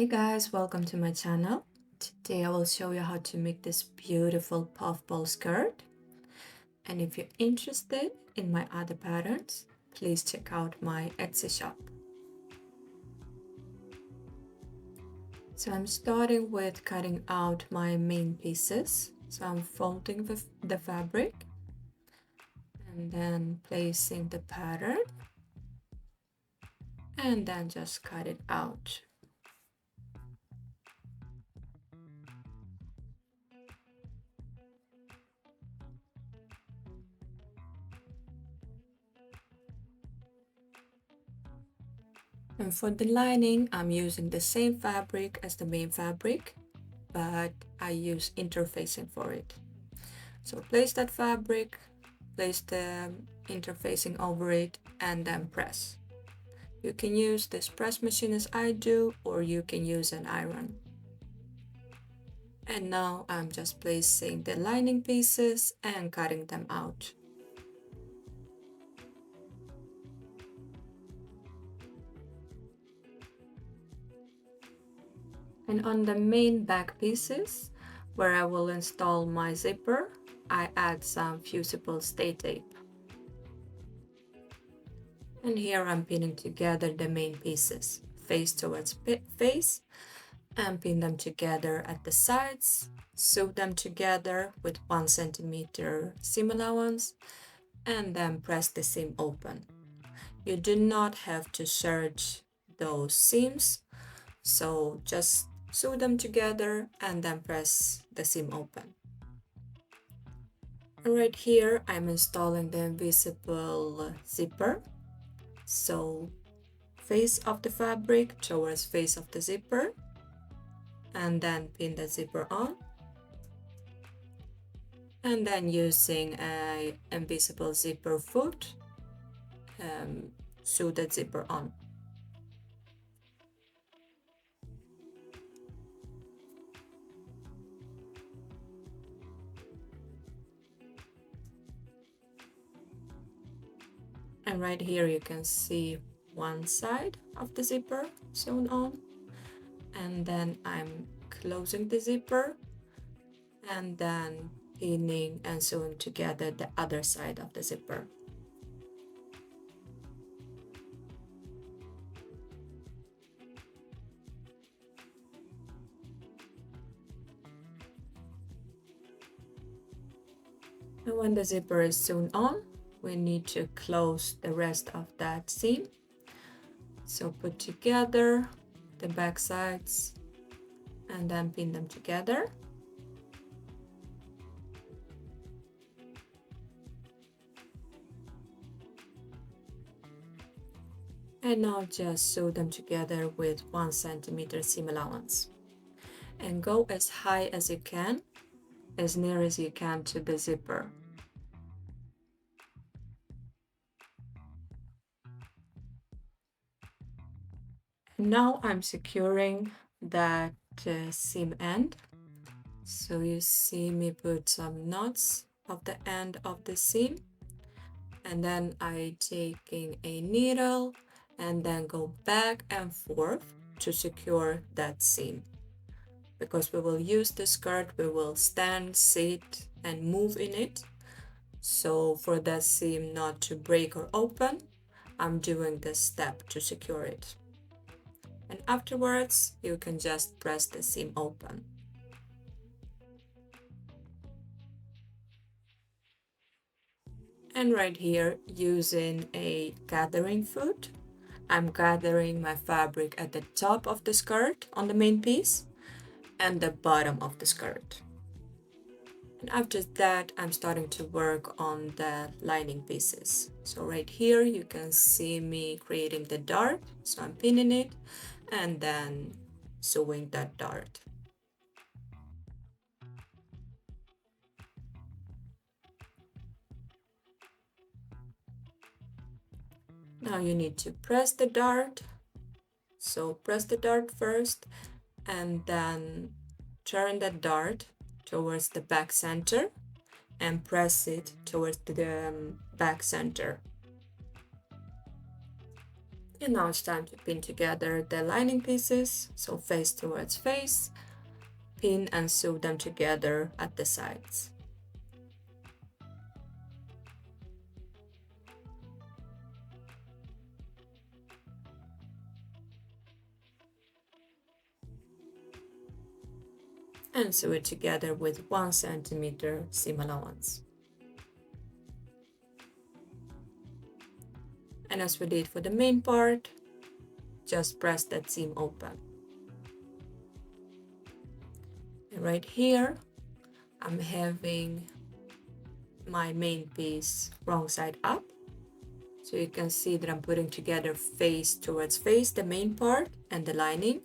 Hey guys, welcome to my channel. Today I will show you how to make this beautiful puffball skirt. And if you're interested in my other patterns, please check out my Etsy shop. So I'm starting with cutting out my main pieces. So I'm folding the fabric and then placing the pattern and then just cut it out. And for the lining, I'm using the same fabric as the main fabric, but I use interfacing for it. So place that fabric, place the interfacing over it, and then press. You can use this press machine as I do, or you can use an iron. And now I'm just placing the lining pieces and cutting them out. And on the main back pieces, where I will install my zipper, I add some fusible stay tape. And here I'm pinning together the main pieces, face towards face, and pin them together at the sides, sew them together with 1 centimeter seam allowance, and then press the seam open. You do not have to serge those seams, so just sew them together and then press the seam open. And right here I'm installing the invisible zipper. So face of the fabric towards face of the zipper, and then pin the zipper on, and then using an invisible zipper foot, sew that zipper on. And right here you can see one side of the zipper sewn on, and then I'm closing the zipper and then pinning and sewing together the other side of the zipper. And when the zipper is sewn on, we need to close the rest of that seam. So put together the back sides and then pin them together. And now just sew them together with 1 centimeter seam allowance. And go as high as you can, as near as you can to the zipper. And now I'm securing that seam end. So you see me put some knots of the end of the seam, and then I taking a needle and then go back and forth to secure that seam. Because we will use the skirt, we will stand, sit, and move in it. So for that seam not to break or open, I'm doing this step to secure it. And afterwards, you can just press the seam open. And right here, using a gathering foot, I'm gathering my fabric at the top of the skirt on the main piece and the bottom of the skirt. And after that, I'm starting to work on the lining pieces. So right here, you can see me creating the dart. So I'm pinning it and then sewing that dart. Now you need to press the dart. So press the dart first and then turn the dart towards the back center and press it towards the back center. And now it's time to pin together the lining pieces, so face towards face, pin and sew them together at the sides. And sew it together with 1 centimeter seam allowance. And as we did for the main part, just press that seam open. And right here, I'm having my main piece wrong side up. So you can see that I'm putting together face towards face, the main part and the lining,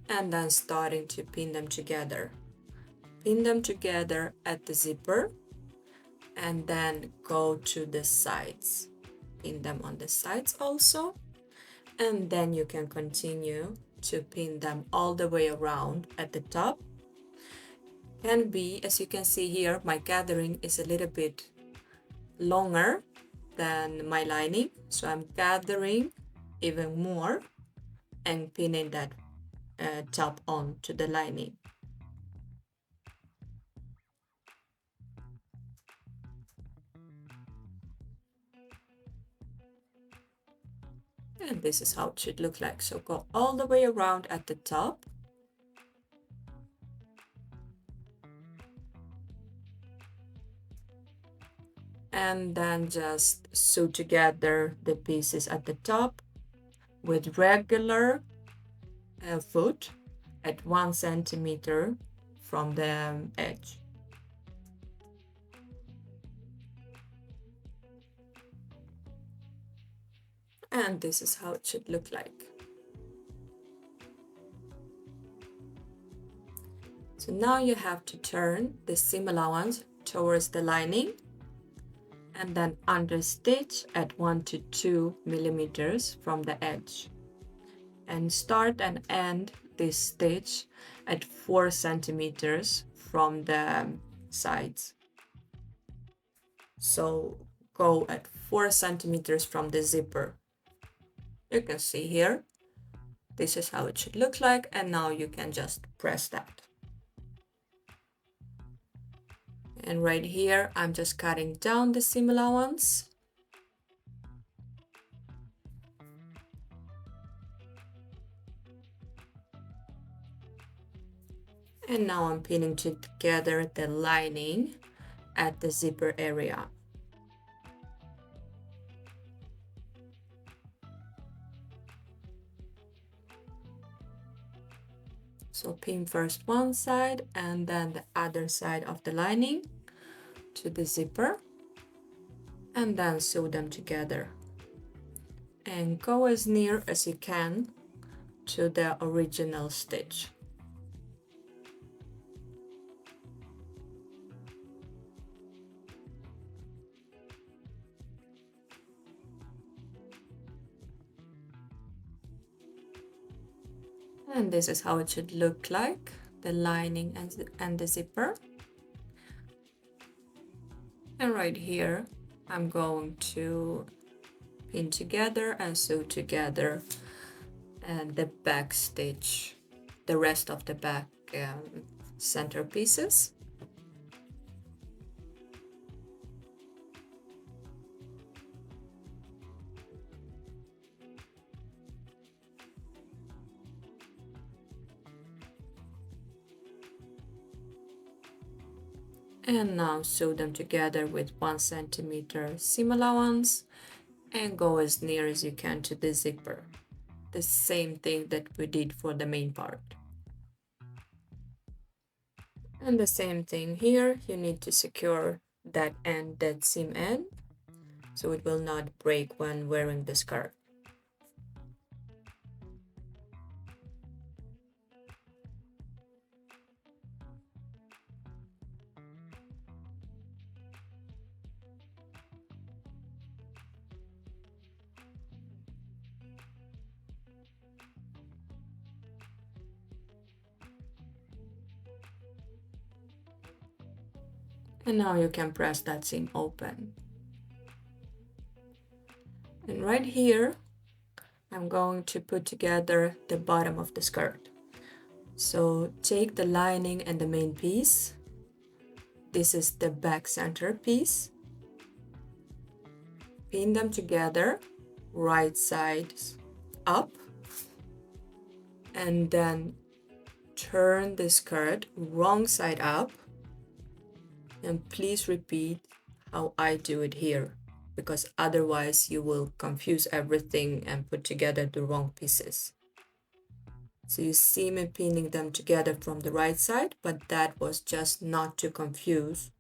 and then starting to pin them together. Pin them together at the zipper and then go to the sides. Pin them on the sides also, and then you can continue to pin them all the way around at the top. Can be, as you can see here, my gathering is a little bit longer than my lining, so I'm gathering even more and pinning that top on to the lining. And this is how it should look like. So go all the way around at the top. And then just sew together the pieces at the top with regular foot at 1 centimeter from the edge. And this is how it should look like. So now you have to turn the seam allowance towards the lining and then understitch at 1 to 2 millimeters from the edge. And start and end this stitch at 4 centimeters from the sides. So go at 4 centimeters from the zipper. You can see here, this is how it should look like, and now you can just press that. And right here, I'm just cutting down the seam allowance. And now I'm pinning together the lining at the zipper area. So pin first one side and then the other side of the lining to the zipper, and then sew them together. And go as near as you can to the original stitch. And this is how it should look like, the lining and the zipper. And right here, I'm going to pin together and sew together and the back stitch, the rest of the back center pieces. And now sew them together with 1 centimeter seam allowance and go as near as you can to the zipper. The same thing that we did for the main part. And the same thing here, you need to secure that end, that seam end, so it will not break when wearing the skirt. And now you can press that seam open. And right here, I'm going to put together the bottom of the skirt. So take the lining and the main piece. This is the back center piece. Pin them together, right sides up, and then turn the skirt wrong side up. And please repeat how I do it here, because otherwise you will confuse everything and put together the wrong pieces. So you see me pinning them together from the right side, but that was just not to confuse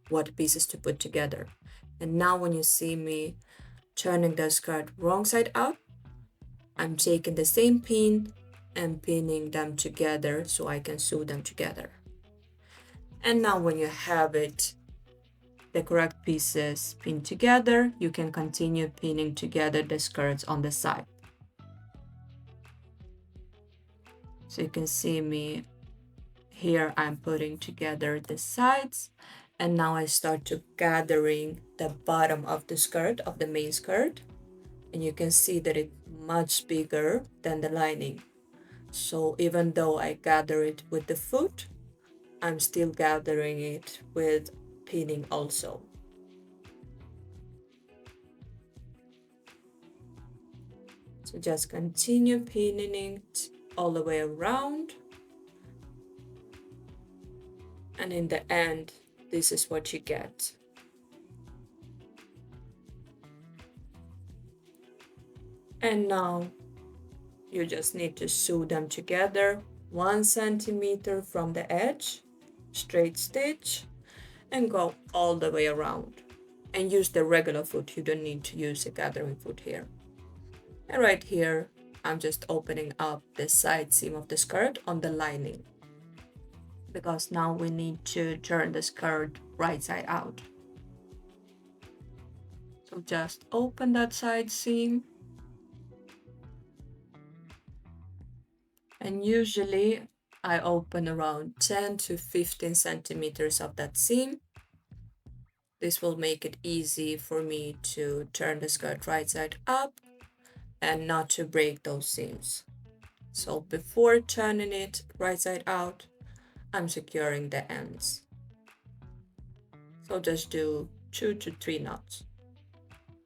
what pieces to put together. And now when you see me turning the skirt wrong side out, I'm taking the same pin and pinning them together so I can sew them together. And now when you have it, the correct pieces pinned together, you can continue pinning together the skirts on the side. So you can see me here, I'm putting together the sides, and now I start to gathering the bottom of the skirt, of the main skirt, and you can see that it's much bigger than the lining. So even though I gather it with the foot, I'm still gathering it with pinning also. So just continue pinning it all the way around. And in the end, this is what you get. And now you just need to sew them together 1 centimeter from the edge, straight stitch, and go all the way around. And use the regular foot, you don't need to use a gathering foot here. And right here, I'm just opening up the side seam of the skirt on the lining, because now we need to turn the skirt right side out. So just open that side seam. And usually I open around 10 to 15 centimeters of that seam. This will make it easy for me to turn the skirt right side up and not to break those seams. So before turning it right side out, I'm securing the ends. So just do 2 to 3 knots.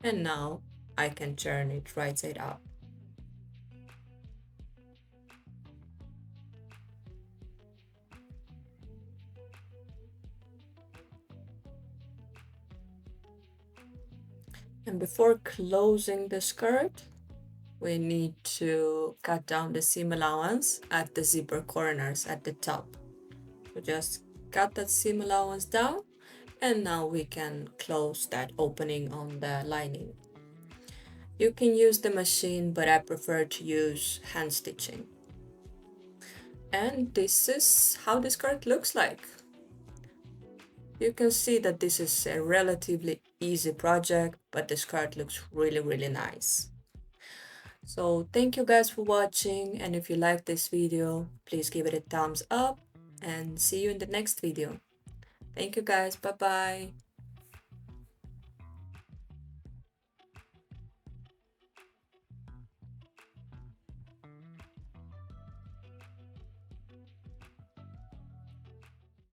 And now I can turn it right side out. And before closing the skirt, we need to cut down the seam allowance at the zipper corners at the top. So just cut that seam allowance down, and now we can close that opening on the lining. You can use the machine, but I prefer to use hand stitching. And this is how the skirt looks like. You can see that this is a relatively easy project, but the skirt looks really nice. So thank you guys for watching, and if you like this video, please give it a thumbs up and see you in the next video. Thank you guys, bye bye.